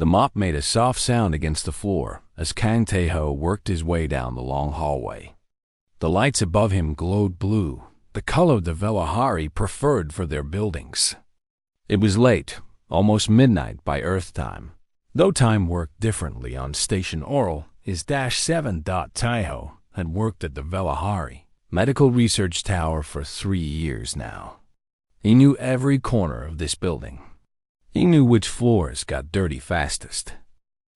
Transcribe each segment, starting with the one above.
The mop made a soft sound against the floor as Kang Tae-ho worked his way down the long hallway. The lights above him glowed blue, the color the Velahari preferred for their buildings. It was late, almost midnight by Earth time. Though time worked differently on Station Oral, his -7. Tae-ho had worked at the Velahari Medical Research Tower for 3 years now. He knew every corner of this building. He knew which floors got dirty fastest.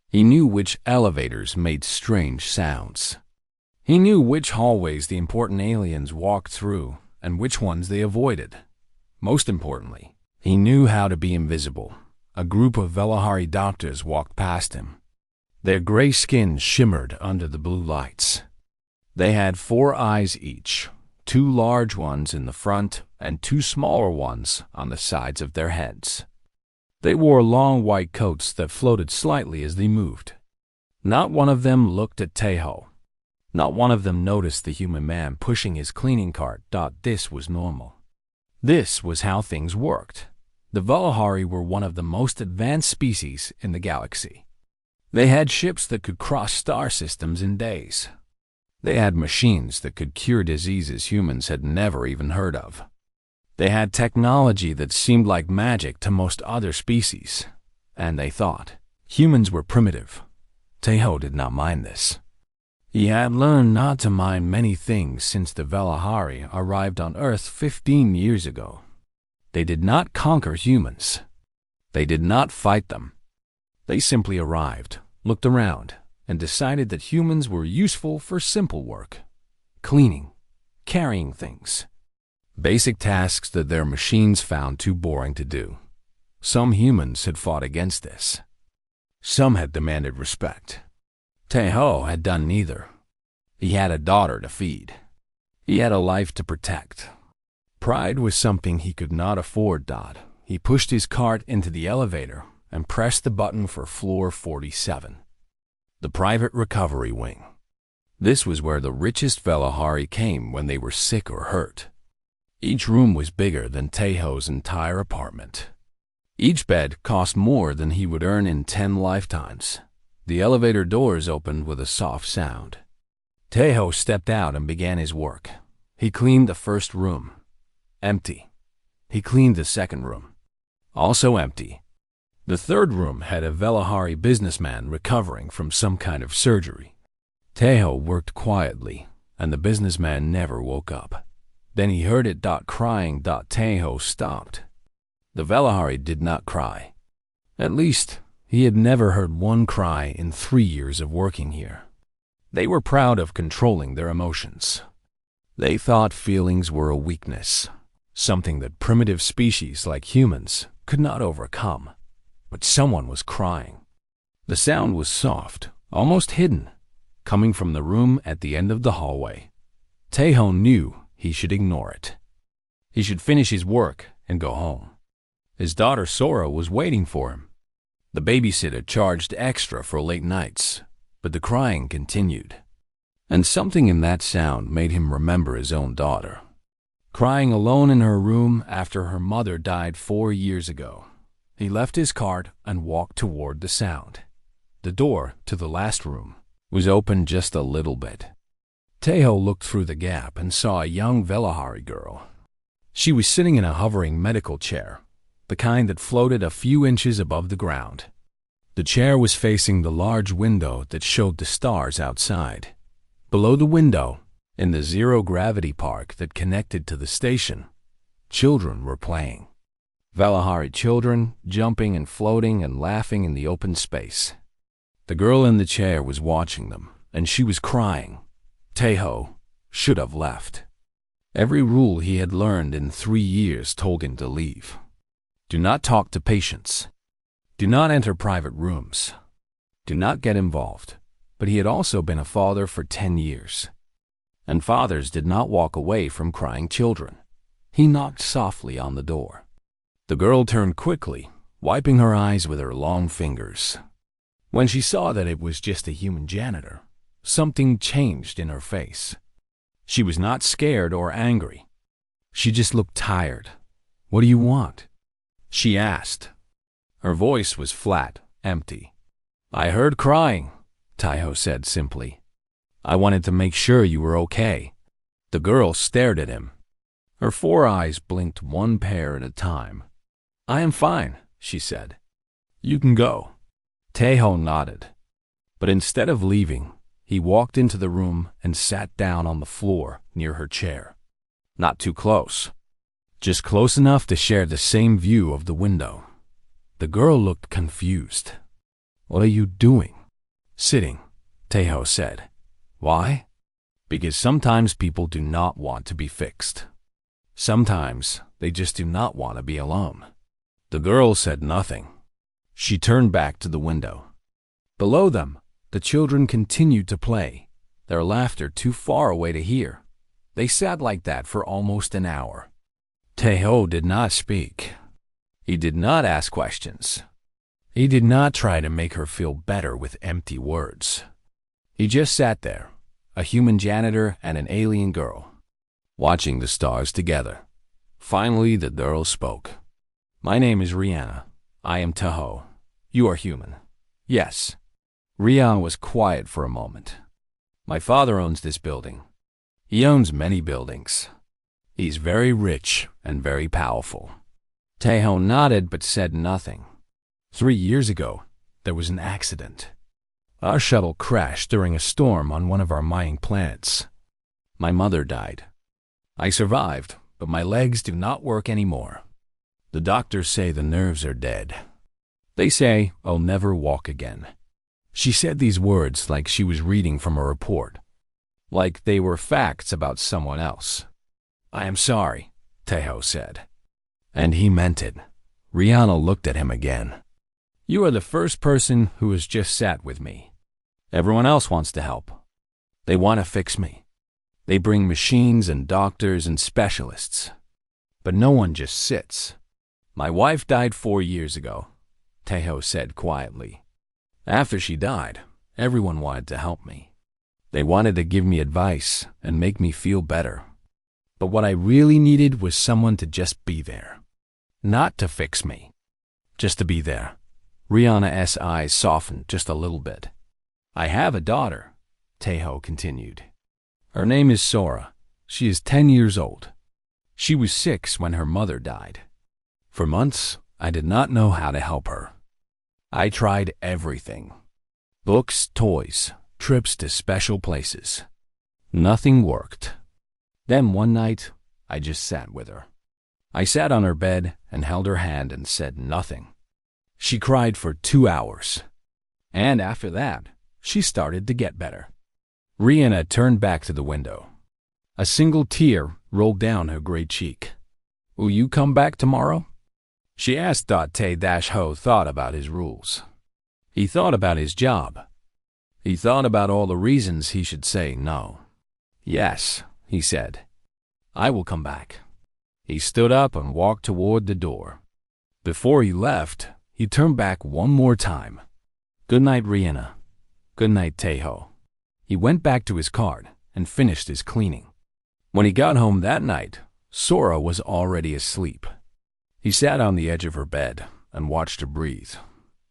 He knew which elevators made strange sounds. He knew which hallways the important aliens walked through and which ones they avoided. Most importantly, he knew how to be invisible. A group of Velahari doctors walked past him. Their gray skin shimmered under the blue lights. They had 4 eyes each, 2 large ones in the front and 2 smaller ones on the sides of their heads. They wore long white coats that floated slightly as they moved. Not one of them looked at Tae-ho. Not one of them noticed the human man pushing his cleaning cart. This was normal. This was how things worked. The Velahari were one of the most advanced species in the galaxy. They had ships that could cross star systems in days. They had machines that could cure diseases humans had never even heard of. They had technology that seemed like magic to most other species, and they thought humans were primitive. Tae-ho did not mind this. He had learned not to mind many things since the Velahari arrived on Earth 15 years ago. They did not conquer humans. They did not fight them. They simply arrived, looked around, and decided that humans were useful for simple work: cleaning, carrying things. Basic tasks that their machines found too boring to do. Some humans had fought against this. Some had demanded respect. Tae-ho had done neither. He had a daughter to feed. He had a life to protect. Pride was something he could not afford. He pushed his cart into the elevator and pressed the button for floor 47. The private recovery wing. This was where the richest Velahari came when they were sick or hurt. Each room was bigger than Tae-ho's entire apartment. Each bed cost more than he would earn in 10 lifetimes. The elevator doors opened with a soft sound. Tae-ho stepped out and began his work. He cleaned the first room. Empty. He cleaned the second room. Also empty. The third room had a Velahari businessman recovering from some kind of surgery. Tae-ho worked quietly, and the businessman never woke up. Then he heard it crying. Tae-ho stopped. The Velahari did not cry. At least, he had never heard one cry in 3 years of working here. They were proud of controlling their emotions. They thought feelings were a weakness, something that primitive species like humans could not overcome. But someone was crying. The sound was soft, almost hidden, coming from the room at the end of the hallway. Tae-ho knew he should ignore it. He should finish his work and go home. His daughter Sora was waiting for him. The babysitter charged extra for late nights, but the crying continued. And something in that sound made him remember his own daughter, crying alone in her room after her mother died 4 years ago. He left his cart and walked toward the sound. The door to the last room was open just a little bit. Tae-ho looked through the gap and saw a young Velahari girl. She was sitting in a hovering medical chair, the kind that floated a few inches above the ground. The chair was facing the large window that showed the stars outside. Below the window, in the zero-gravity park that connected to the station, children were playing. Velahari children jumping and floating and laughing in the open space. The girl in the chair was watching them, and she was crying. Tae-ho should have left. Every rule he had learned in 3 years told him to leave. Do not talk to patients. Do not enter private rooms. Do not get involved. But he had also been a father for 10 years. And fathers did not walk away from crying children. He knocked softly on the door. The girl turned quickly, wiping her eyes with her long fingers. When she saw that it was just a human janitor, something changed in her face. She was not scared or angry. She just looked tired. "What do you want?" she asked. Her voice was flat, empty. I heard crying, Taiho said simply. I wanted to make sure you were okay. The girl stared at him. Her 4 eyes blinked one pair at a time. I am fine, she said. You can go. Taiho nodded. But instead of leaving, he walked into the room and sat down on the floor near her chair. Not too close. Just close enough to share the same view of the window. The girl looked confused. What are you doing? Sitting, Taiho said. Why? Because sometimes people do not want to be fixed. Sometimes they just do not want to be alone. The girl said nothing. She turned back to the window. Below them, the children continued to play, their laughter too far away to hear. They sat like that for almost an hour. Taiho did not speak. He did not ask questions. He did not try to make her feel better with empty words. He just sat there, a human janitor and an alien girl, watching the stars together. Finally, the girl spoke. My name is Rihanna. I am Tahoe. You are human. Yes. Rihanna was quiet for a moment. My father owns this building. He owns many buildings. He's very rich and very powerful. Taiho nodded but said nothing. 3 years ago, there was an accident. Our shuttle crashed during a storm on one of our mining planets. My mother died. I survived, but my legs do not work anymore. The doctors say the nerves are dead. They say I'll never walk again. She said these words like she was reading from a report, like they were facts about someone else. I am sorry, Taiho said. And he meant it. Rihanna looked at him again. You are the first person who has just sat with me. Everyone else wants to help. They want to fix me. They bring machines and doctors and specialists. But no one just sits. My wife died 4 years ago, Taiho said quietly. After she died, everyone wanted to help me. They wanted to give me advice and make me feel better. But what I really needed was someone to just be there. Not to fix me. Just to be there. Rihanna's eyes softened just a little bit. I have a daughter, Taiho continued. Her name is Sora. She is 10 years old. She was 6 when her mother died. For months, I did not know how to help her. I tried everything. Books, toys, trips to special places. Nothing worked. Then one night, I just sat with her. I sat on her bed and held her hand and said nothing. She cried for 2 hours. And after that, she started to get better. Rihanna turned back to the window. A single tear rolled down her gray cheek. Will you come back tomorrow? She asked. Tae-Ho thought about his rules. He thought about his job. He thought about all the reasons he should say no. Yes, he said. I will come back. He stood up and walked toward the door. Before he left, he turned back one more time. Good night, Rihanna. Good night, Taiho. He went back to his cart and finished his cleaning. When he got home that night, Sora was already asleep. He sat on the edge of her bed and watched her breathe,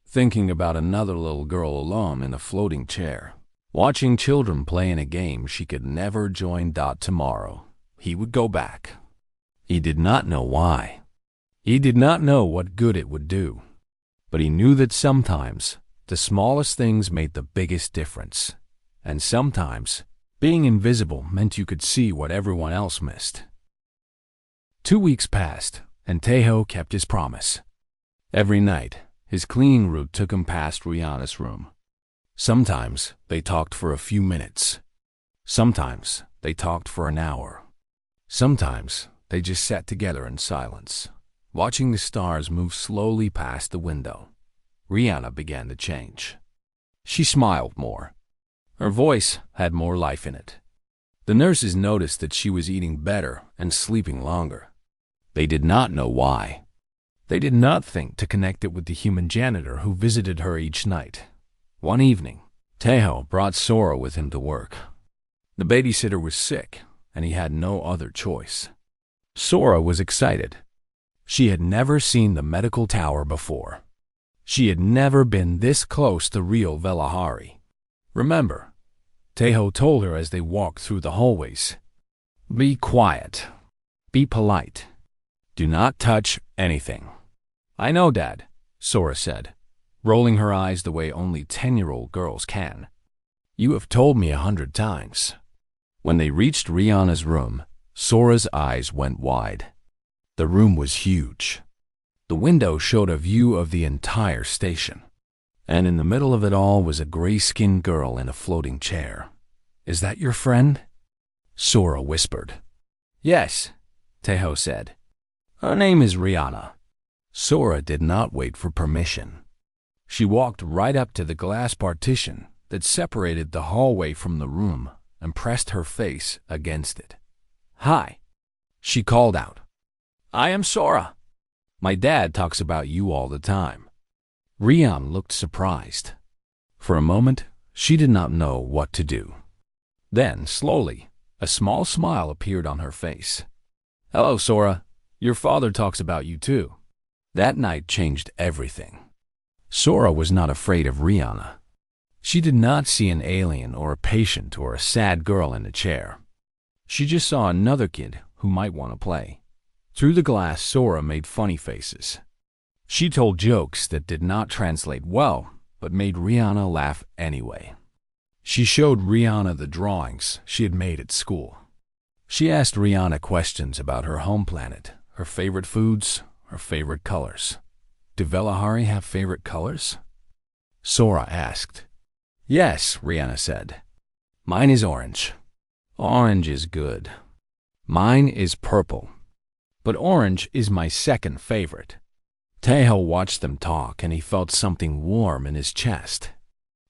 thinking about another little girl alone in a floating chair, watching children play in a game she could never join. Tomorrow, he would go back. He did not know why. He did not know what good it would do. But he knew that sometimes the smallest things made the biggest difference. And sometimes being invisible meant you could see what everyone else missed. 2 weeks passed, and Taiho kept his promise. Every night, his cleaning route took him past Rihanna's room. Sometimes they talked for a few minutes. Sometimes they talked for an hour. Sometimes they just sat together in silence, watching the stars move slowly past the window. Rihanna began to change. She smiled more. Her voice had more life in it. The nurses noticed that she was eating better and sleeping longer. They did not know why. They did not think to connect it with the human janitor who visited her each night. One evening, Taiho brought Sora with him to work. The babysitter was sick, and he had no other choice. Sora was excited. She had never seen the medical tower before. She had never been this close to real Velahari. "Remember," Tejo told her as they walked through the hallways. "Be quiet. Be polite. Do not touch anything." "I know, Dad," Sora said, rolling her eyes the way only 10-year-old girls can. "You have told me 100 times." When they reached Rihanna's room, Sora's eyes went wide. The room was huge. The window showed a view of the entire station. And in the middle of it all was a gray-skinned girl in a floating chair. "Is that your friend?" Sora whispered. "Yes," Tejo said. "Her name is Rihanna." Sora did not wait for permission. She walked right up to the glass partition that separated the hallway from the room and pressed her face against it. "Hi," she called out. "I am Sora. My dad talks about you all the time." Rihanna looked surprised. For a moment, she did not know what to do. Then, slowly, a small smile appeared on her face. "Hello, Sora. Your father talks about you too." That night changed everything. Sora was not afraid of Rihanna. She did not see an alien or a patient or a sad girl in a chair. She just saw another kid who might want to play. Through the glass, Sora made funny faces. She told jokes that did not translate well, but made Rihanna laugh anyway. She showed Rihanna the drawings she had made at school. She asked Rihanna questions about her home planet, her favorite foods, her favorite colors. "Do Velahari have favorite colors?" Sora asked. "Yes," Rihanna said. "Mine is orange." "Orange is good." "Mine is purple. But orange is my second favorite." Tejo watched them talk, and he felt something warm in his chest.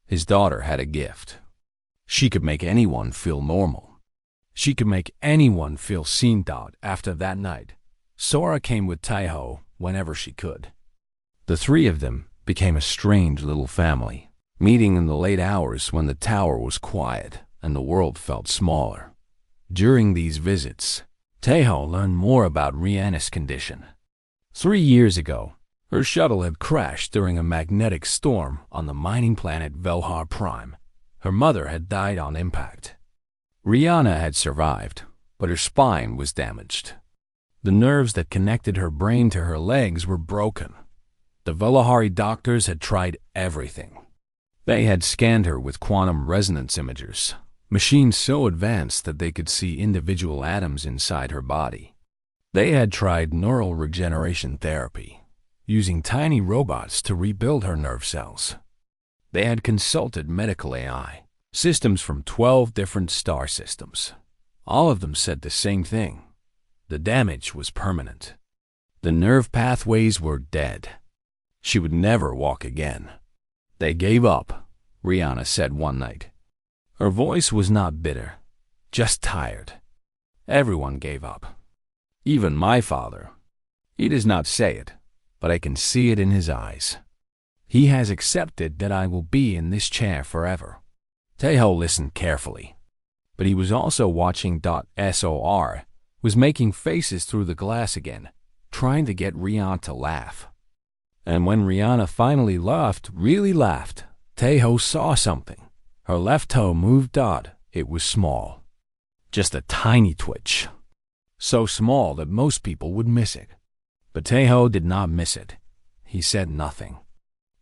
His daughter had a gift. She could make anyone feel normal. She could make anyone feel seen. After that night, Sora came with Tejo whenever she could. The three of them became a strange little family, meeting in the late hours when the tower was quiet and the world felt smaller. During these visits, Tejo learned more about Rihanna's condition. 3 years ago, her shuttle had crashed during a magnetic storm on the mining planet Velhar Prime. Her mother had died on impact. Rihanna had survived, but her spine was damaged. The nerves that connected her brain to her legs were broken. The Velahari doctors had tried everything. They had scanned her with quantum resonance imagers, machines so advanced that they could see individual atoms inside her body. They had tried neural regeneration therapy, using tiny robots to rebuild her nerve cells. They had consulted medical AI, systems from 12 different star systems. All of them said the same thing. The damage was permanent. The nerve pathways were dead. She would never walk again. "They gave up," Rihanna said one night. Her voice was not bitter, just tired. "Everyone gave up. Even my father. He does not say it, but I can see it in his eyes. He has accepted that I will be in this chair forever." Tejo listened carefully, but he was also watching. Sor was making faces through the glass again, trying to get Rihanna to laugh. And when Rihanna finally laughed, really laughed, Tejo saw something. Her left toe moved. It was small. Just a tiny twitch. So small that most people would miss it. But Tejo did not miss it. He said nothing.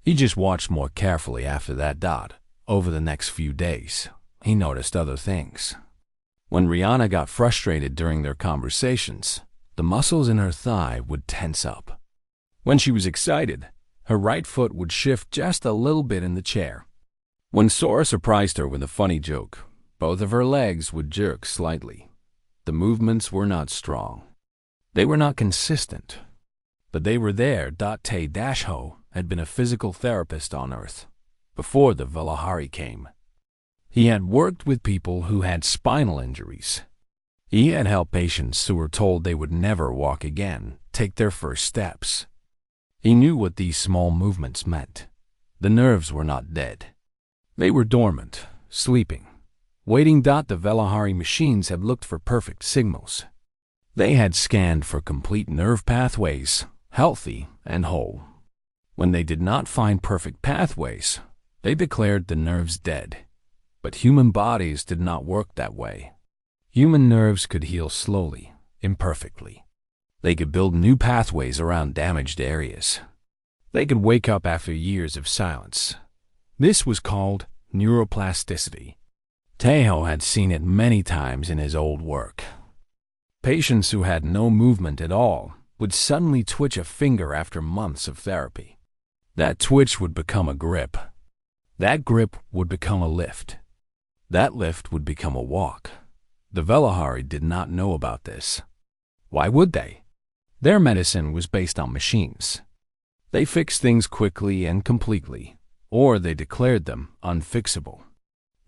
He just watched more carefully after that. Over the next few days, he noticed other things. When Rihanna got frustrated during their conversations, the muscles in her thigh would tense up. When she was excited, her right foot would shift just a little bit in the chair. When Sora surprised her with a funny joke, both of her legs would jerk slightly. The movements were not strong. They were not consistent. But they were there. Tejo had been a physical therapist on Earth before the Velahari came. He had worked with people who had spinal injuries. He had helped patients who were told they would never walk again take their first steps. He knew what these small movements meant. The nerves were not dead. They were dormant, sleeping, waiting. The Velahari machines had looked for perfect signals. They had scanned for complete nerve pathways, healthy and whole. When they did not find perfect pathways, they declared the nerves dead. But human bodies did not work that way. Human nerves could heal slowly, imperfectly. They could build new pathways around damaged areas. They could wake up after years of silence. This was called neuroplasticity. Tejo had seen it many times in his old work. Patients who had no movement at all would suddenly twitch a finger after months of therapy. That twitch would become a grip. That grip would become a lift. That lift would become a walk. The Velahari did not know about this. Why would they? Their medicine was based on machines. They fixed things quickly and completely, or they declared them unfixable.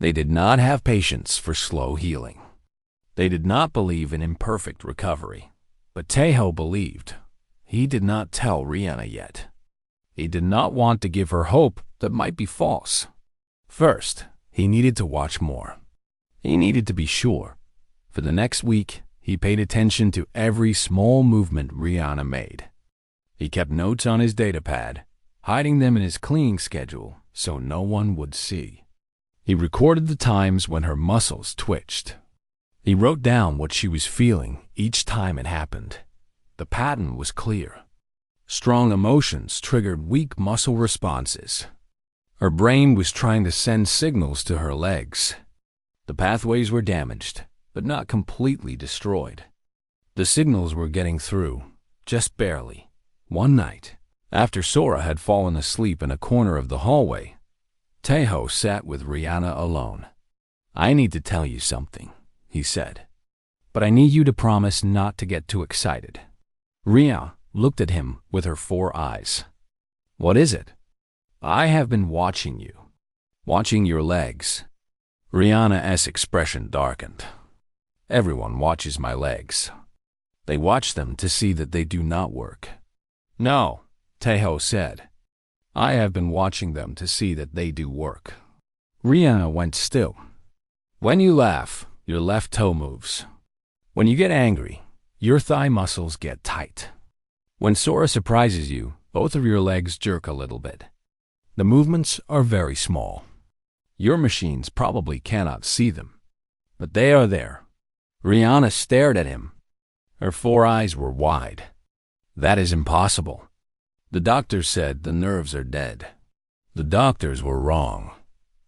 They did not have patience for slow healing. They did not believe in imperfect recovery. But Tejo believed. He did not tell Rihanna yet. He did not want to give her hope that might be false. First, he needed to watch more. He needed to be sure. For the next week, he paid attention to every small movement Rihanna made. He kept notes on his datapad, hiding them in his cleaning schedule so no one would see. He recorded the times when her muscles twitched. He wrote down what she was feeling each time it happened. The pattern was clear. Strong emotions triggered weak muscle responses. Her brain was trying to send signals to her legs. The pathways were damaged, but not completely destroyed. The signals were getting through, just barely. One night, after Sora had fallen asleep in a corner of the hallway, Tejo sat with Rihanna alone. "I need to tell you something," he said. "But I need you to promise not to get too excited." Rihanna looked at him with her 4 eyes. "What is it?" "I have been watching you. Watching your legs." Rihanna's expression darkened. "Everyone watches my legs. They watch them to see that they do not work." "No," Tejo said. "I have been watching them to see that they do work." Rihanna went still. "When you laugh, your left toe moves. When you get angry, your thigh muscles get tight. When Sora surprises you, both of your legs jerk a little bit. The movements are very small. Your machines probably cannot see them, but they are there." Rihanna stared at him. Her 4 eyes were wide. "That is impossible. The doctors said the nerves are dead." "The doctors were wrong,"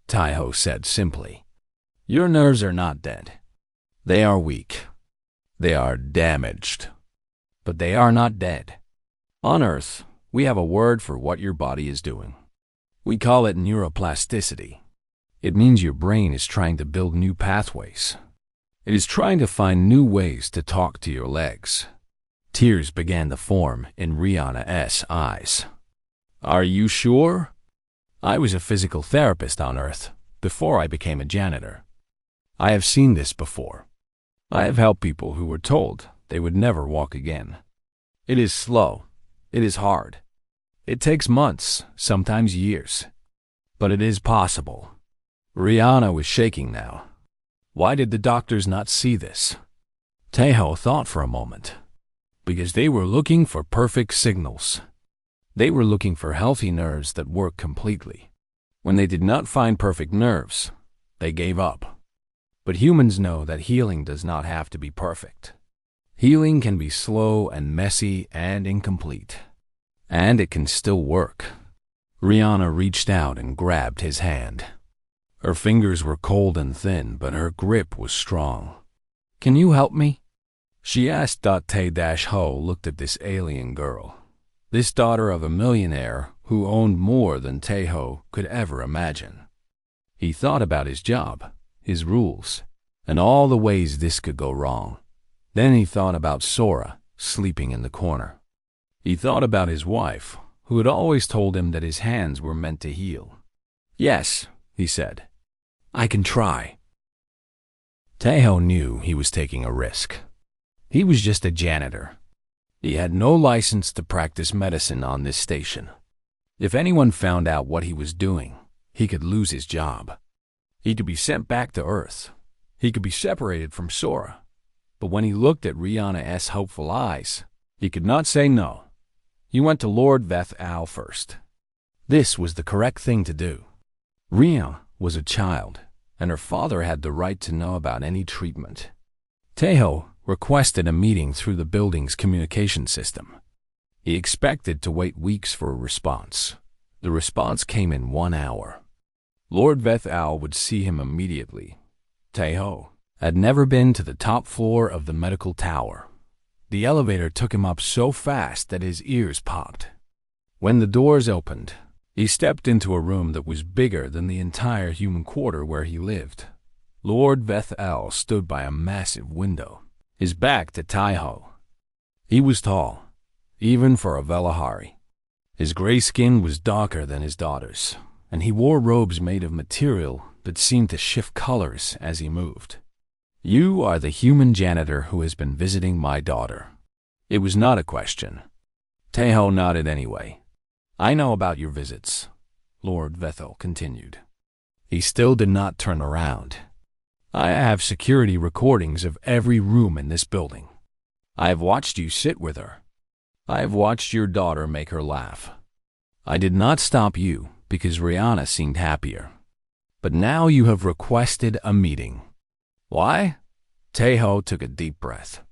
Tejo said simply. "Your nerves are not dead. They are weak. They are damaged. But they are not dead. On Earth, we have a word for what your body is doing. We call it neuroplasticity. It means your brain is trying to build new pathways. It is trying to find new ways to talk to your legs." Tears began to form in Rihanna's eyes. "Are you sure?" "I was a physical therapist on Earth before I became a janitor. I have seen this before. I have helped people who were told they would never walk again. It is slow. It is hard. It takes months, sometimes years. But it is possible." Rihanna was shaking now. Why did the doctors not see this? Tejo thought for a moment. Because they were looking for perfect signals. They were looking for healthy nerves that work completely. When they did not find perfect nerves, they gave up. But humans know that healing does not have to be perfect. Healing can be slow and messy and incomplete. And it can still work. Rihanna reached out and grabbed his hand. Her fingers were cold and thin, but her grip was strong. "Can you help me?" she asked. Tejo looked at this alien girl, this daughter of a millionaire who owned more than Tejo could ever imagine. He thought about his job, his rules, and all the ways this could go wrong. Then he thought about Sora sleeping in the corner. He thought about his wife, who had always told him that his hands were meant to heal. "Yes," he said, "I can try." Tejo knew he was taking a risk. He was just a janitor. He had no license to practice medicine on this station. If anyone found out what he was doing, he could lose his job. He could be sent back to Earth. He could be separated from Sora. But when he looked at Rihanna's hopeful eyes, he could not say no. He went to Lord Veth Al first. This was the correct thing to do. Ria was a child, and her father had the right to know about any treatment. Taeho requested a meeting through the building's communication system. He expected to wait weeks for a response. The response came in 1 hour. Lord Vethal would see him immediately. Taeho had never been to the top floor of the medical tower. The elevator took him up so fast that his ears popped. When the doors opened, he stepped into a room that was bigger than the entire human quarter where he lived. Lord Vethal stood by a massive window, his back to Taeho. He was tall, even for a Velahari. His gray skin was darker than his daughter's, and he wore robes made of material that seemed to shift colors as he moved. You are the human janitor who has been visiting my daughter. It was not a question. Taeho nodded anyway. I know about your visits, Lord Vethel continued. He still did not turn around. I have security recordings of every room in this building. I have watched you sit with her. I have watched your daughter make her laugh. I did not stop you because Rihanna seemed happier. But now you have requested a meeting. Why? Taeho took a deep breath.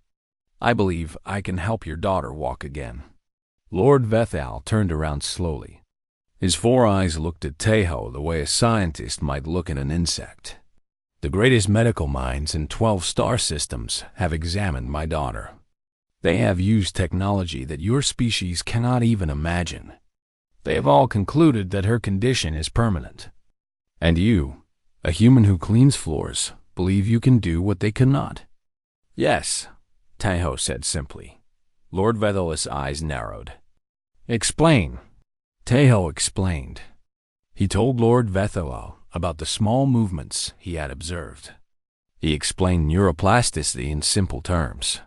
I believe I can help your daughter walk again. Lord Vethal turned around slowly. His 4 eyes looked at Taeho the way a scientist might look at an insect. The greatest medical minds in 12 star systems have examined my daughter. They have used technology that your species cannot even imagine. They have all concluded that her condition is permanent. And you, a human who cleans floors, believe you can do what they cannot? Yes, Taeho said simply. Lord Vethel's eyes narrowed. Explain. Taeho explained. He told Lord Vethel about the small movements he had observed. He explained neuroplasticity in simple terms.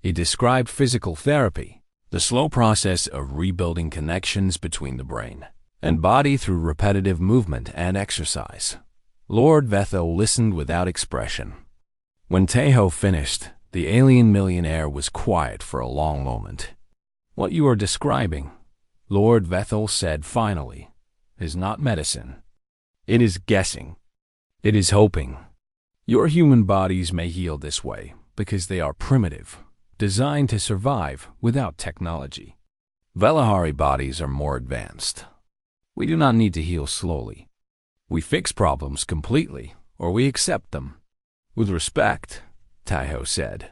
He described physical therapy, the slow process of rebuilding connections between the brain and body through repetitive movement and exercise. Lord Vethel listened without expression. When Taeho finished, the alien millionaire was quiet for a long moment. What you are describing, Lord Vethel said finally, is not medicine. It is guessing. It is hoping. Your human bodies may heal this way because they are primitive, designed to survive without technology. Velahari bodies are more advanced. We do not need to heal slowly. We fix problems completely, or we accept them. With respect, Taeho said,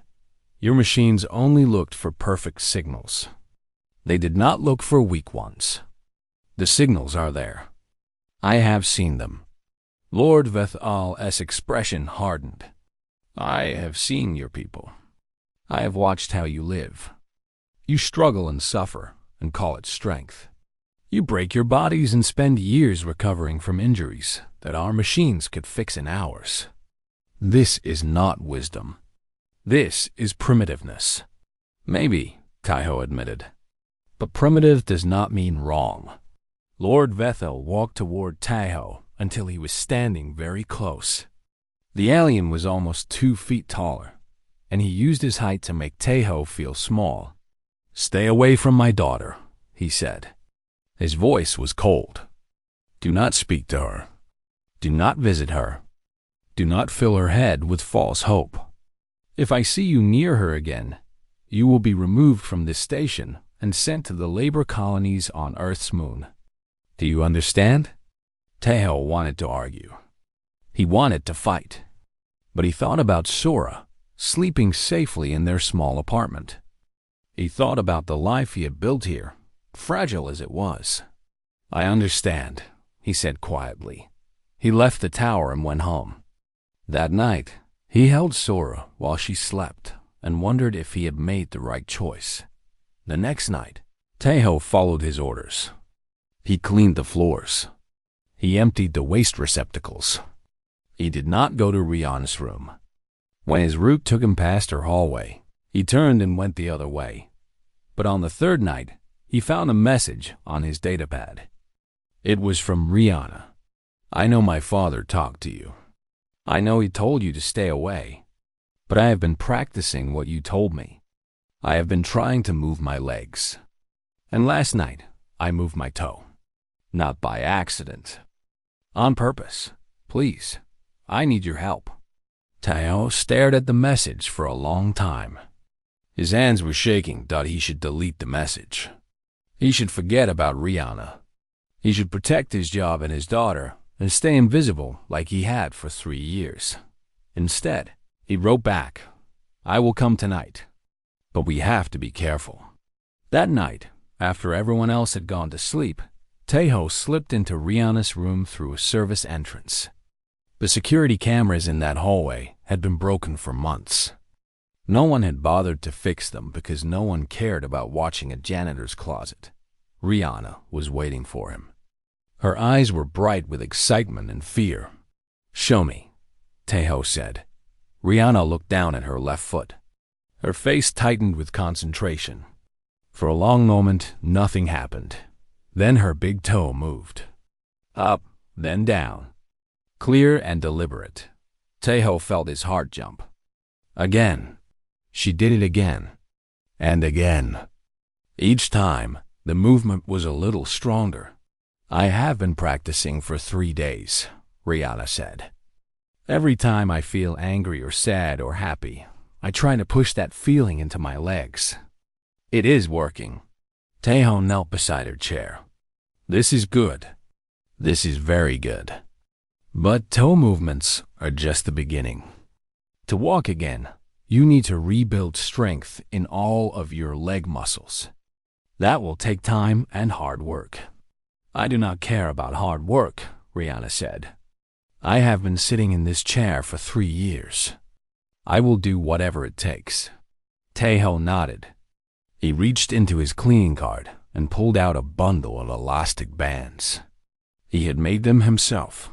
your machines only looked for perfect signals. They did not look for weak ones. The signals are there. I have seen them. Lord Vethal's expression hardened. I have seen your people. I have watched how you live. You struggle and suffer and call it strength. You break your bodies and spend years recovering from injuries that our machines could fix in hours. This is not wisdom. This is primitiveness. Maybe, Taeho admitted. But primitive does not mean wrong. Lord Vethel walked toward Taeho until he was standing very close. The alien was almost 2 feet taller, and he used his height to make Taeho feel small. Stay away from my daughter, he said. His voice was cold. Do not speak to her. Do not visit her. Do not fill her head with false hope. If I see you near her again, you will be removed from this station and sent to the labor colonies on Earth's moon. Do you understand? Taeho wanted to argue. He wanted to fight. But he thought about Sora, sleeping safely in their small apartment. He thought about the life he had built here, fragile as it was. I understand, he said quietly. He left the tower and went home. That night, he held Sora while she slept and wondered if he had made the right choice. The next night, Taeho followed his orders. He cleaned the floors. He emptied the waste receptacles. He did not go to Rihanna's room. When his route took him past her hallway, he turned and went the other way. But on the third night, he found a message on his datapad. It was from Rihanna. I know my father talked to you. I know he told you to stay away. But I have been practicing what you told me. I have been trying to move my legs. And last night, I moved my toe. not by accident. On purpose. Please, I need your help. Taeho stared at the message for a long time. His hands were shaking that he should delete the message. He should forget about Rihanna. He should protect his job and his daughter and stay invisible like he had for 3 years. Instead, he wrote back, I will come tonight, but we have to be careful. That night, after everyone else had gone to sleep, Taeho slipped into Rihanna's room through a service entrance. The security cameras in that hallway had been broken for months. No one had bothered to fix them because no one cared about watching a janitor's closet. Rihanna was waiting for him. Her eyes were bright with excitement and fear. Show me, Taeho said. Rihanna looked down at her left foot. Her face tightened with concentration. For a long moment, nothing happened. Then her big toe moved. Up, then down. Clear and deliberate. Taeho felt his heart jump. Again. She did it again. And again. Each time, the movement was a little stronger. I have been practicing for 3 days, Rihanna said. Every time I feel angry or sad or happy, I try to push that feeling into my legs. It is working. Taeho knelt beside her chair. This is good. This is very good. But toe movements are just the beginning. To walk again, you need to rebuild strength in all of your leg muscles. That will take time and hard work. I do not care about hard work, Rihanna said. I have been sitting in this chair for 3 years. I will do whatever it takes. Taeho nodded. He reached into his cleaning cart and pulled out a bundle of elastic bands. He had made them himself,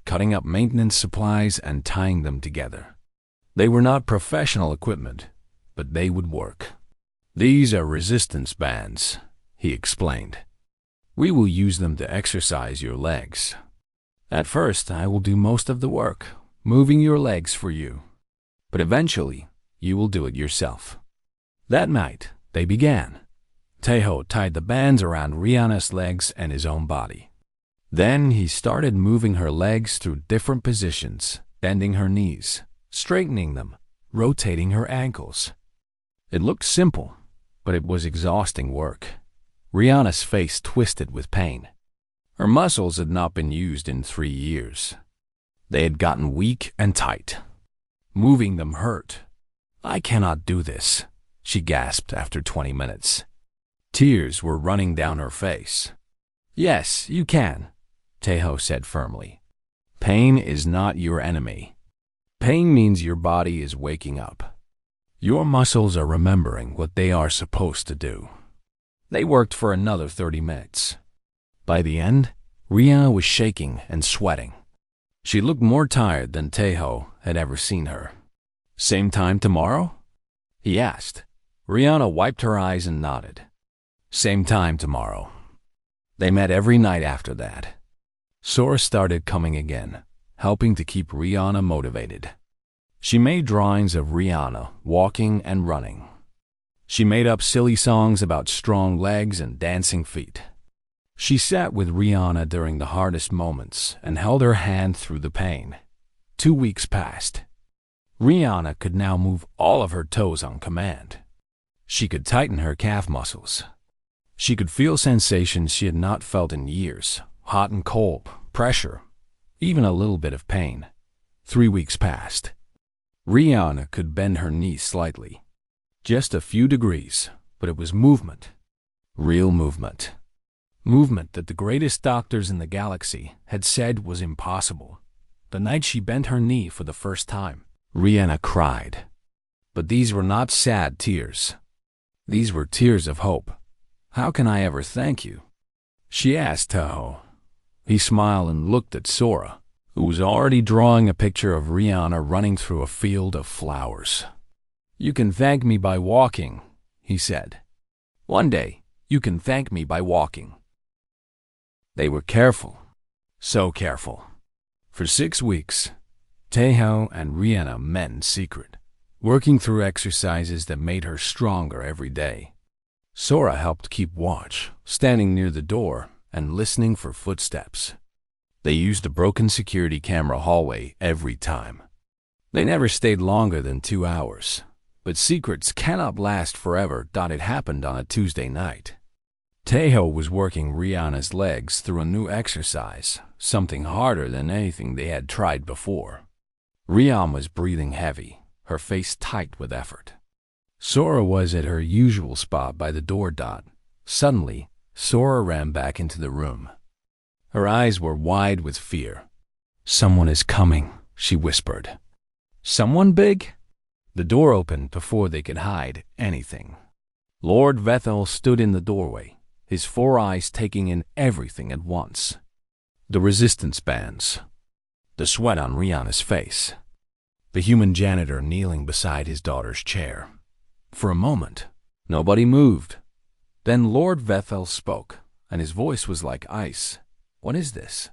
cutting up maintenance supplies and tying them together. They were not professional equipment, but they would work. These are resistance bands, he explained. We will use them to exercise your legs. At first, I will do most of the work, moving your legs for you. But eventually, you will do it yourself. That night, they began. Taeho tied the bands around Rihanna's legs and his own body. Then he started moving her legs through different positions, bending her knees, straightening them, rotating her ankles. It looked simple, but it was exhausting work. Rihanna's face twisted with pain. Her muscles had not been used in 3 years. They had gotten weak and tight. Moving them hurt. I cannot do this, she gasped after 20 minutes. Tears were running down her face. Yes, you can, Taeho said firmly. Pain is not your enemy. Pain means your body is waking up. Your muscles are remembering what they are supposed to do. They worked for another 30 minutes. By the end, Rihanna was shaking and sweating. She looked more tired than Taeho had ever seen her. Same time tomorrow? He asked. Rihanna wiped her eyes and nodded. Same time tomorrow. They met every night after that. Sora started coming again, helping to keep Rihanna motivated. She made drawings of Rihanna walking and running. She made up silly songs about strong legs and dancing feet. She sat with Rihanna during the hardest moments and held her hand through the pain. 2 weeks passed. Rihanna could now move all of her toes on command. She could tighten her calf muscles. She could feel sensations she had not felt in years, hot and cold, pressure, even a little bit of pain. 3 weeks passed. Rihanna could bend her knees slightly. Just a few degrees, but it was movement. Real movement. Movement that the greatest doctors in the galaxy had said was impossible. The night she bent her knee for the first time, Rihanna cried. But these were not sad tears. These were tears of hope. How can I ever thank you? She asked Taeho. He smiled and looked at Sora, who was already drawing a picture of Rihanna running through a field of flowers. You can thank me by walking, he said. One day, you can thank me by walking. They were careful, so careful. For 6 weeks, Taeho and Rihanna met in secret, working through exercises that made her stronger every day. Sora helped keep watch, standing near the door and listening for footsteps. They used a broken security camera hallway every time. They never stayed longer than 2 hours, but secrets cannot last forever. It happened on a Tuesday night. Tejo was working Rihanna's legs through a new exercise, something harder than anything they had tried before. Rihanna was breathing heavy, her face tight with effort. Sora was at her usual spot by the door. Suddenly, Sora ran back into the room. Her eyes were wide with fear. "Someone is coming," she whispered. "Someone big?" The door opened before they could hide anything. Lord Vethel stood in the doorway, his 4 eyes taking in everything at once. The resistance bands, the sweat on Rihanna's face, the human janitor kneeling beside his daughter's chair. For a moment, nobody moved. Then Lord Vethel spoke, and his voice was like ice. "What is this?"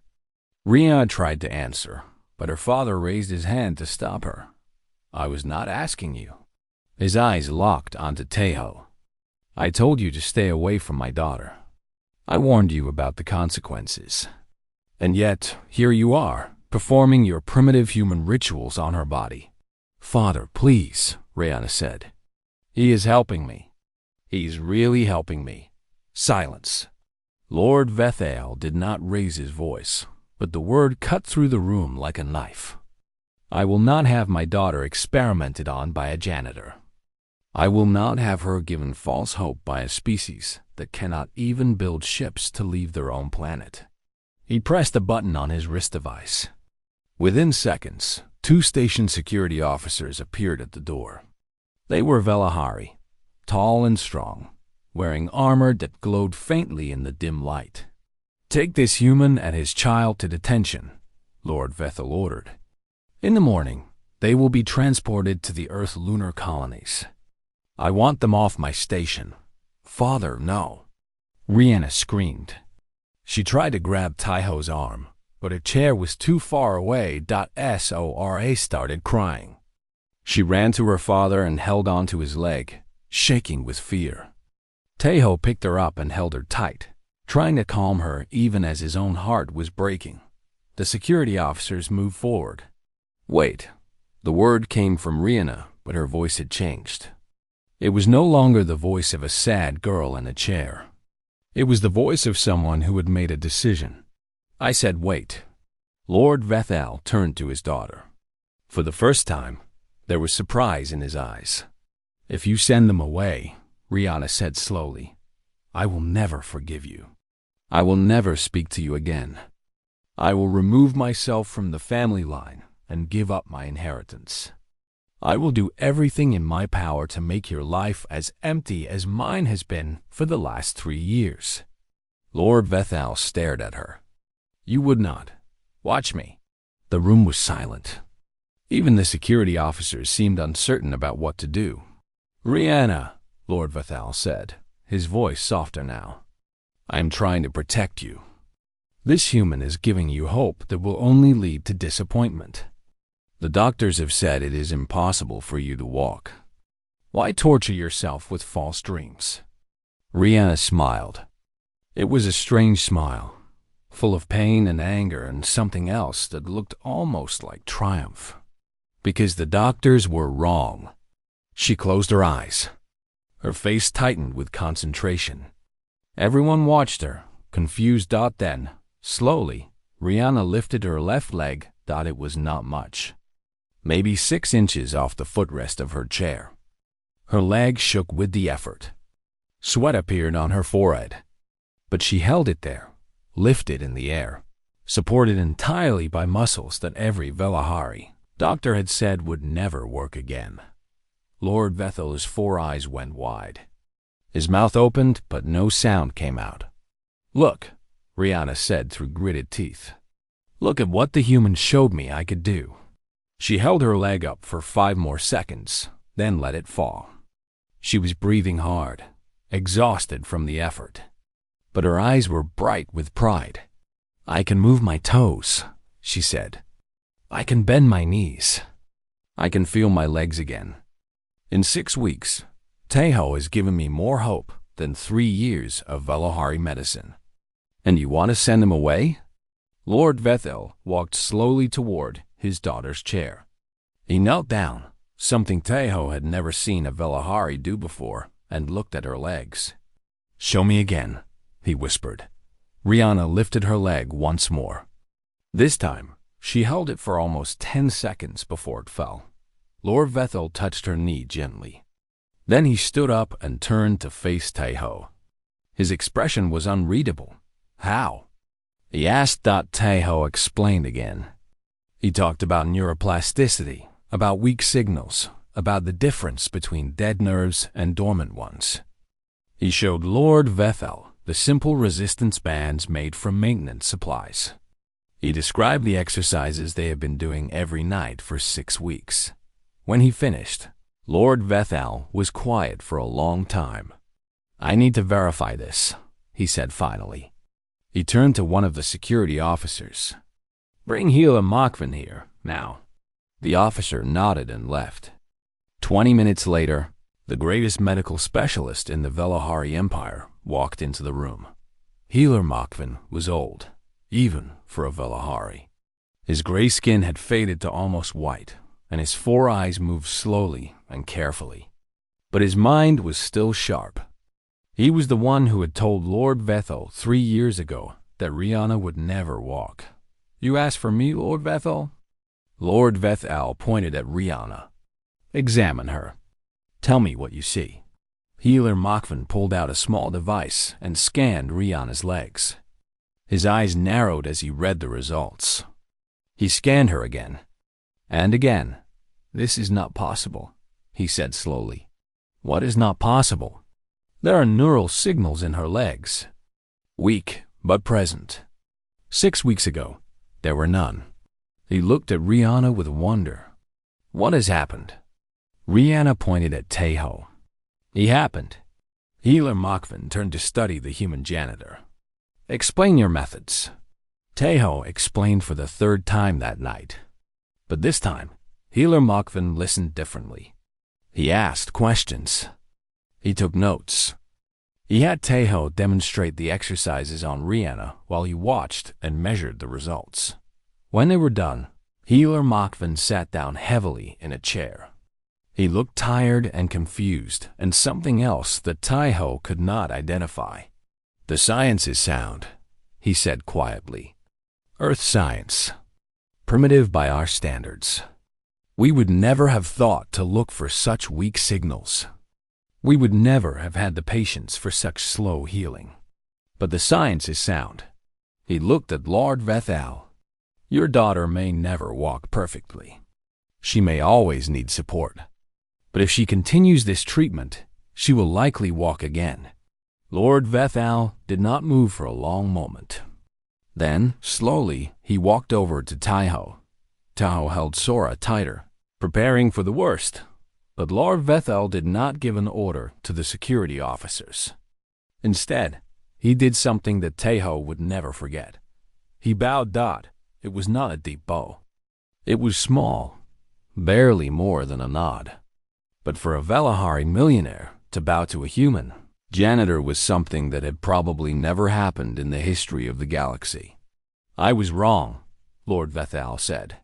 Rihanna tried to answer, but her father raised his hand to stop her. "I was not asking you." His eyes locked onto Tejo. "I told you to stay away from my daughter. I warned you about the consequences. And yet, here you are, performing your primitive human rituals on her body." "Father, please," Rihanna said. "He is helping me. He's really helping me." Silence. Lord Vethel did not raise his voice, but the word cut through the room like a knife. "I will not have my daughter experimented on by a janitor. I will not have her given false hope by a species that cannot even build ships to leave their own planet." He pressed a button on his wrist device. Within seconds, 2 station security officers appeared at the door. They were Velahari, tall and strong, wearing armor that glowed faintly in the dim light. "Take this human and his child to detention," Lord Vethel ordered. "In the morning, they will be transported to the Earth lunar colonies. I want them off my station." "Father, no!" Rihanna screamed. She tried to grab Tejo's arm, but her chair was too far away. Sora started crying. She ran to her father and held onto his leg, shaking with fear. Tejo picked her up and held her tight, trying to calm her even as his own heart was breaking. The security officers moved forward. "Wait." The word came from Rihanna, but her voice had changed. It was no longer the voice of a sad girl in a chair. It was the voice of someone who had made a decision. "I said wait." Lord Vethel turned to his daughter. For the first time, there was surprise in his eyes. "If you send them away," Rihanna said slowly, "I will never forgive you. I will never speak to you again. I will remove myself from the family line and give up my inheritance. I will do everything in my power to make your life as empty as mine has been for the last 3 years." Lord Vethel stared at her. "You would not. Watch me." The room was silent. Even the security officers seemed uncertain about what to do. "Rihanna," Lord Vethel said, his voice softer now, "I am trying to protect you. This human is giving you hope that will only lead to disappointment. The doctors have said it is impossible for you to walk. Why torture yourself with false dreams?" Rihanna smiled. It was a strange smile, full of pain and anger and something else that looked almost like triumph. Because the doctors were wrong. She closed her eyes. Her face tightened with concentration. Everyone watched her, confused. Then, slowly, Rihanna lifted her left leg. It was not much. Maybe 6 inches off the footrest of her chair. Her leg shook with the effort. Sweat appeared on her forehead. But she held it there, lifted in the air, supported entirely by muscles that every Velahari doctor had said would never work again. Lord Vethel's 4 eyes went wide. His mouth opened, but no sound came out. "Look," Rihanna said through gritted teeth. "Look at what the humans showed me I could do." She held her leg up for 5 more seconds, then let it fall. She was breathing hard, exhausted from the effort. But her eyes were bright with pride. "I can move my toes," she said. "I can bend my knees. I can feel my legs again. In 6 weeks, Tejo has given me more hope than 3 years of Velahari medicine. And you want to send him away? Lord Vethel walked slowly toward his daughter's chair. He knelt down, something Teho had never seen a Velahari do before, and looked at her legs. "Show me again," he whispered. Rihanna lifted her leg once more. This time, she held it for almost 10 seconds before it fell. Lord Vethel touched her knee gently. Then he stood up and turned to face Teho. His expression was unreadable. "How?" he asked. Teho explained again. He talked about neuroplasticity, about weak signals, about the difference between dead nerves and dormant ones. He showed Lord Vethel the simple resistance bands made from maintenance supplies. He described the exercises they had been doing every night for 6 weeks. When he finished, Lord Vethel was quiet for a long time. "I need to verify this," he said finally. He turned to one of the security officers. "Bring Hila Machvin here, now." The officer nodded and left. 20 minutes later, the greatest medical specialist in the Velahari Empire walked into the room. Hila Machvin was old, even for a Velahari. His gray skin had faded to almost white, and his 4 eyes moved slowly and carefully. But his mind was still sharp. He was the one who had told Lord Vethel 3 years ago that Rihanna would never walk. "You asked for me, Lord Vethel?" Lord Vethel pointed at Rihanna. "Examine her. Tell me what you see." Healer Machvin pulled out a small device and scanned Rihanna's legs. His eyes narrowed as he read the results. He scanned her again. And again. "This is not possible," he said slowly. "What is not possible?" "There are neural signals in her legs. Weak, but present. 6 weeks ago, there were none." He looked at Rihanna with wonder. "What has happened?" Rihanna pointed at Teho. "He happened." Healer Machvin turned to study the human janitor. "Explain your methods." Teho explained for the 3rd time that night. But this time, Healer Machvin listened differently. He asked questions. He took notes. He had Teho demonstrate the exercises on Rihanna while he watched and measured the results. When they were done, Healer Machvin sat down heavily in a chair. He looked tired and confused, and something else that Teho could not identify. "The science is sound," he said quietly. "Earth science. Primitive by our standards. We would never have thought to look for such weak signals. We would never have had the patience for such slow healing. But the science is sound." He looked at Lord Vethel. "Your daughter may never walk perfectly. She may always need support. But if she continues this treatment, she will likely walk again." Lord Vethel did not move for a long moment. Then, slowly, he walked over to Teho. Teho held Sora tighter, preparing for the worst. But Lord Vethel did not give an order to the security officers. Instead, he did something that Teho would never forget. He bowed. It was not a deep bow. It was small, barely more than a nod. But for a Velahari millionaire to bow to a human janitor was something that had probably never happened in the history of the galaxy. "I was wrong," Lord Vethel said.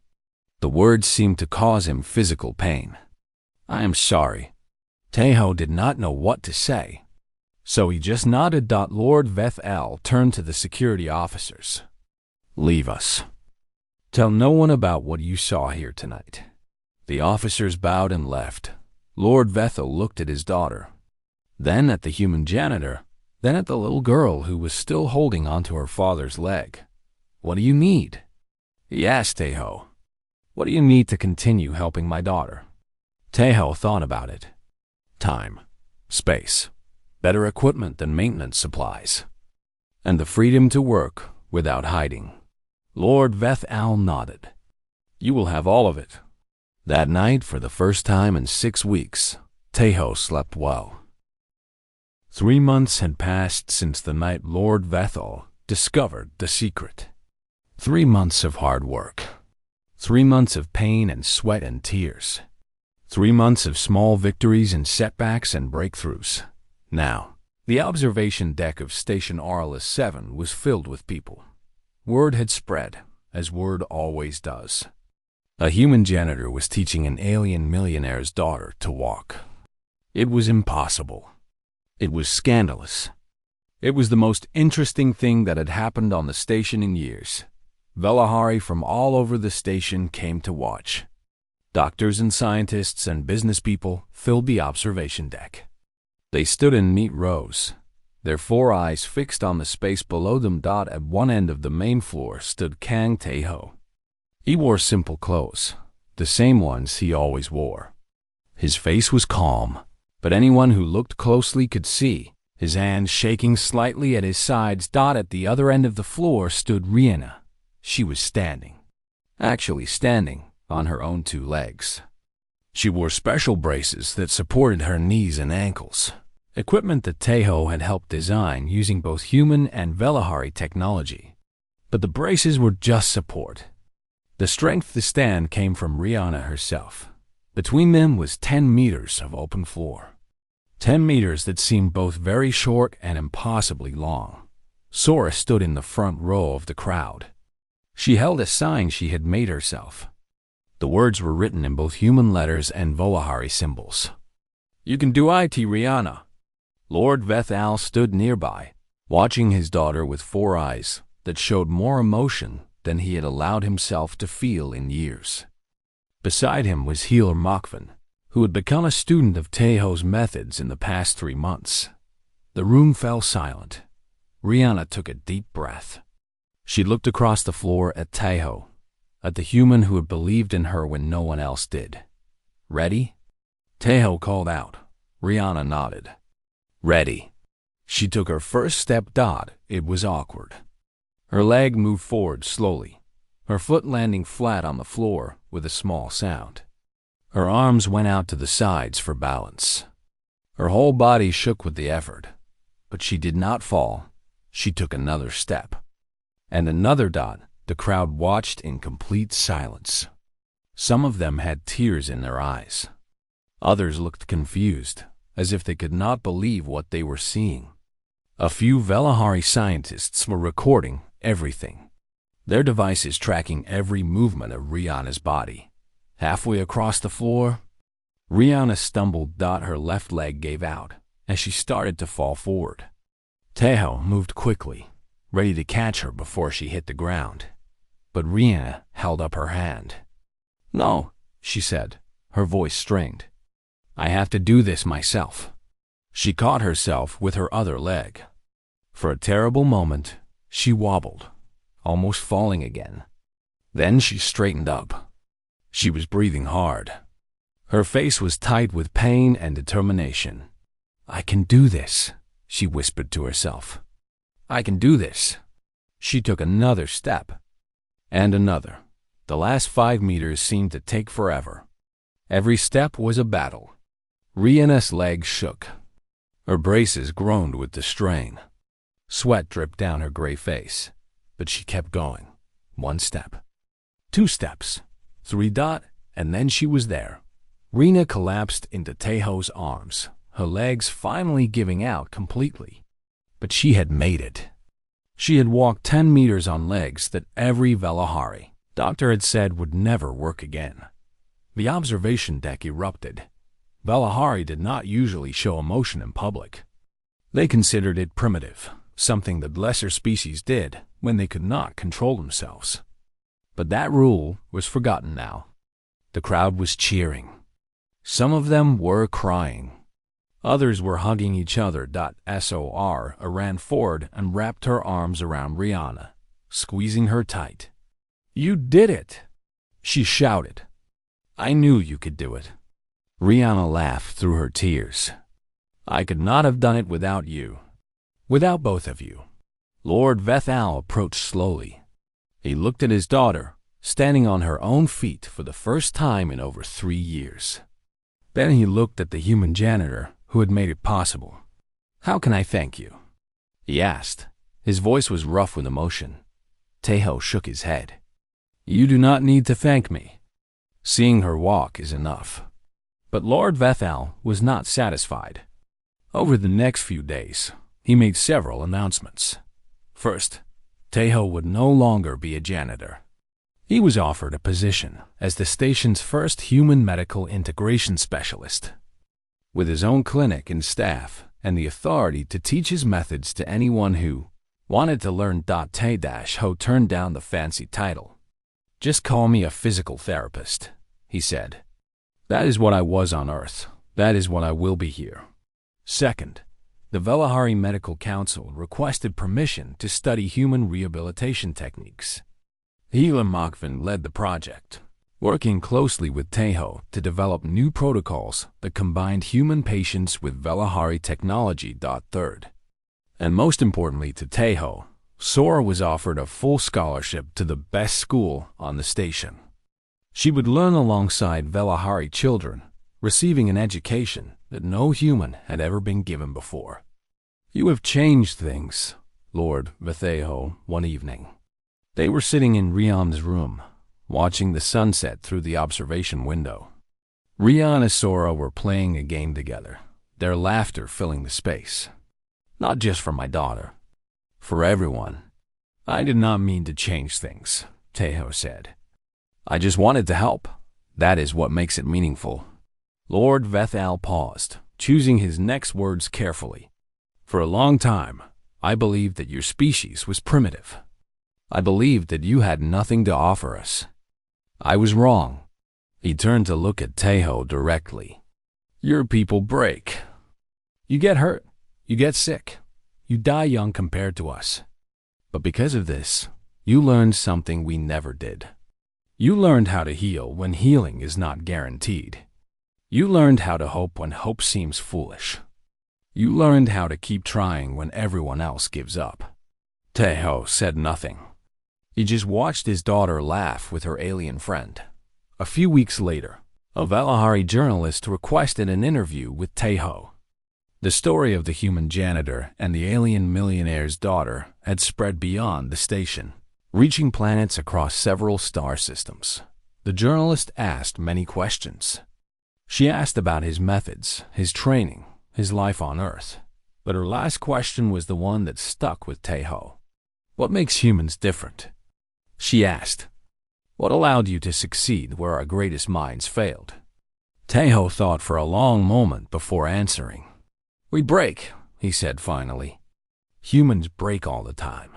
The words seemed to cause him physical pain. "I am sorry." Teho did not know what to say, so he just nodded. Lord Vethel turned to the security officers. "Leave us. Tell no one about what you saw here tonight." The officers bowed and left. Lord Vethel looked at his daughter, then at the human janitor, then at the little girl who was still holding onto her father's leg. "What do you need?" he asked Teho. "What do you need to continue helping my daughter?" Teho thought about it. "Time, space, better equipment and maintenance supplies, and the freedom to work without hiding." Lord Vethel nodded. "You will have all of it." That night, for the first time in 6 weeks, Teho slept well. 3 months had passed since the night Lord Vethel discovered the secret. 3 months of hard work. 3 months of pain and sweat and tears. 3 months of small victories and setbacks and breakthroughs. Now, The observation deck of Station Arliss 7 was filled with people. Word had spread, as word always does. A human janitor was teaching an alien millionaire's daughter to walk. It was impossible. It was scandalous. It was the most interesting thing that had happened on the station in years. Velahari from all over the station came to watch. Doctors and scientists and business people filled the observation deck. They stood in neat rows, their 4 eyes fixed on the space below them. At one end of the main floor stood Kang Tae-ho. He wore simple clothes, the same ones he always wore. His face was calm, but anyone who looked closely could see his hands shaking slightly at his sides. At the other end of the floor stood Rihanna. She was standing, actually standing on her own 2 legs. She wore special braces that supported her knees and ankles, equipment that Tae-ho had helped design using both human and Velahari technology. But the braces were just support. The strength to stand came from Rihanna herself. Between them was 10 meters of open floor. 10 meters that seemed both very short and impossibly long. Sora stood in the front row of the crowd. She held a sign she had made herself. The words were written in both human letters and Velahari symbols. "You can do it, Rihanna." Lord Vethal stood nearby, watching his daughter with 4 eyes that showed more emotion than he had allowed himself to feel in years. Beside him was Healer Mokvin, who had become a student of Tae-ho's methods in the past 3 months. The room fell silent. Rihanna took a deep breath. She looked across the floor at Tae-ho, at the human who had believed in her when no one else did. "Ready?" Tae-ho called out. Rihanna nodded. "Ready." She took her first step. It was awkward. Her leg moved forward slowly, her foot landing flat on the floor with a small sound. Her arms went out to the sides for balance. Her whole body shook with the effort, but she did not fall. She took another step. And another. The crowd watched in complete silence. Some of them had tears in their eyes. Others looked confused, as if they could not believe what they were seeing. A few Velahari scientists were recording everything, their devices tracking every movement of Rihanna's body. Halfway across the floor, Rihanna stumbled. Her left leg gave out as she started to fall forward. Tae-ho moved quickly, ready to catch her before she hit the ground. But Rihanna held up her hand. "No," she said, her voice strained. "I have to do this myself." She caught herself with her other leg. For a terrible moment, she wobbled, almost falling again. Then she straightened up. She was breathing hard. Her face was tight with pain and determination. "I can do this," she whispered to herself. "I can do this." She took another step. And another. The last 5 meters seemed to take forever. Every step was a battle. Rihanna's legs shook. Her braces groaned with the strain. Sweat dripped down her gray face, but she kept going. 1 step. 2 steps. 3. And then she was there. Rihanna collapsed into Tae-ho's arms, her legs finally giving out completely. But she had made it. She had walked 10 meters on legs that every Velahari doctor had said would never work again. The observation deck erupted. Velahari did not usually show emotion in public. They considered it primitive, something that lesser species did when they could not control themselves. But that rule was forgotten now. The crowd was cheering. Some of them were crying. Others were hugging each other. Sora ran forward and wrapped her arms around Rihanna, squeezing her tight. "You did it!" she shouted. "I knew you could do it." Rihanna laughed through her tears. "I could not have done it without you. Without both of you." Lord Vethal approached slowly. He looked at his daughter, standing on her own feet for the first time in over 3 years. Then he looked at the human janitor who had made it possible. "How can I thank you?" he asked. His voice was rough with emotion. Tae-ho shook his head. "You do not need to thank me. Seeing her walk is enough." But Lord Vethal was not satisfied. Over the next few days, he made several announcements. First, Taeho would no longer be a janitor. He was offered a position as the station's first human medical integration specialist, with his own clinic and staff and the authority to teach his methods to anyone who wanted to learn. Tae-ho turned down the fancy title. "Just call me a physical therapist," he said. "That is what I was on Earth. That is what I will be here." Second, the Velahari Medical Council requested permission to study human rehabilitation techniques. Hila Makvin led the project, working closely with Taeho to develop new protocols that combined human patients with Velahari technology. Third, and most importantly to Taeho, Sora was offered a full scholarship to the best school on the station. She would learn alongside Velahari children, receiving an education that no human had ever been given before. "You have changed things, Lord Vatheho," one evening. They were sitting in Riam's room, watching the sunset through the observation window. Rian and Sora were playing a game together, their laughter filling the space. "Not just for my daughter, for everyone. I did not mean to change things," Taeho said. "I just wanted to help. That is what makes it meaningful." Lord Vethal paused, choosing his next words carefully. "For a long time, I believed that your species was primitive. I believed that you had nothing to offer us. I was wrong." He turned to look at Taeho directly. "Your people break. You get hurt. You get sick. You die young compared to us. But because of this, you learned something we never did. You learned how to heal when healing is not guaranteed. You learned how to hope when hope seems foolish. You learned how to keep trying when everyone else gives up." Taeho said nothing. He just watched his daughter laugh with her alien friend. A few weeks later, a Velahari journalist requested an interview with Taeho. The story of the human janitor and the alien millionaire's daughter had spread beyond the station, reaching planets across several star systems. The journalist asked many questions. She asked about his methods, his training, his life on Earth. But her last question was the one that stuck with Taeho. "What makes humans different?" She asked. "What allowed you to succeed where our greatest minds failed?" Taeho thought for a long moment before answering. "We break," he said finally. "Humans break all the time.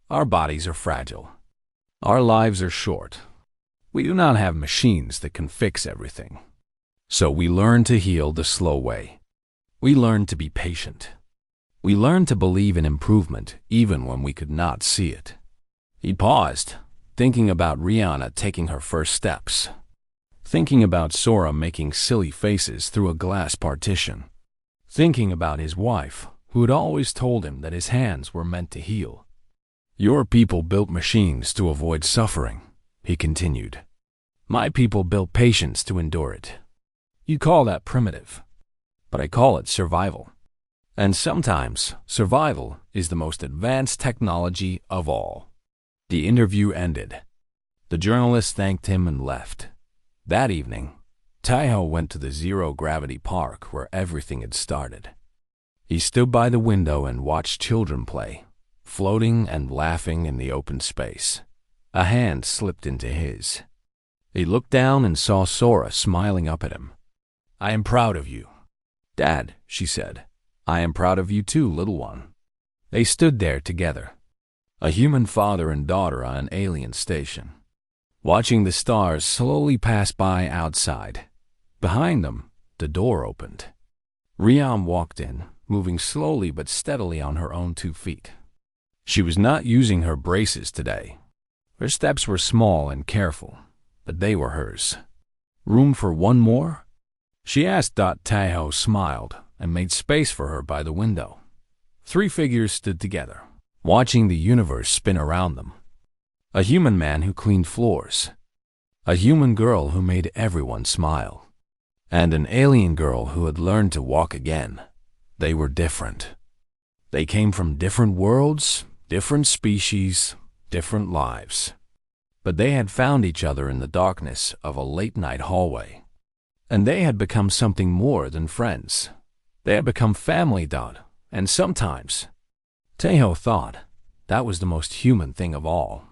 Our bodies are fragile. Our lives are short. We do not have machines that can fix everything. So we learn to heal the slow way. We learn to be patient. We learn to believe in improvement even when we could not see it." He paused, thinking about Rihanna taking her first steps, thinking about Sora making silly faces through a glass partition, thinking about his wife, who had always told him that his hands were meant to heal. "Your people built machines to avoid suffering," he continued. "My people built patience to endure it. You call that primitive, but I call it survival. And sometimes survival is the most advanced technology of all." The interview ended. The journalist thanked him and left. That evening, Taeho went to the zero-gravity park where everything had started. He stood by the window and watched children play, floating and laughing in the open space. A hand slipped into his. He looked down and saw Sora smiling up at him. "I am proud of you." "Dad," she said. "I am proud of you too, little one." They stood there together, a human father and daughter on an alien station, watching the stars slowly pass by outside. Behind them, the door opened. Riam walked in, moving slowly but steadily on her own 2 feet. She was not using her braces today. Her steps were small and careful, but they were hers. "Room for one more?" she asked. Taeho smiled and made space for her by the window. 3 figures stood together, watching the universe spin around them. A human man who cleaned floors, a human girl who made everyone smile, and an alien girl who had learned to walk again. They were different. They came from different worlds, different species, different lives. But they had found each other in the darkness of a late-night hallway. And they had become something more than friends. They had become family, and sometimes, Tejo thought, that was the most human thing of all.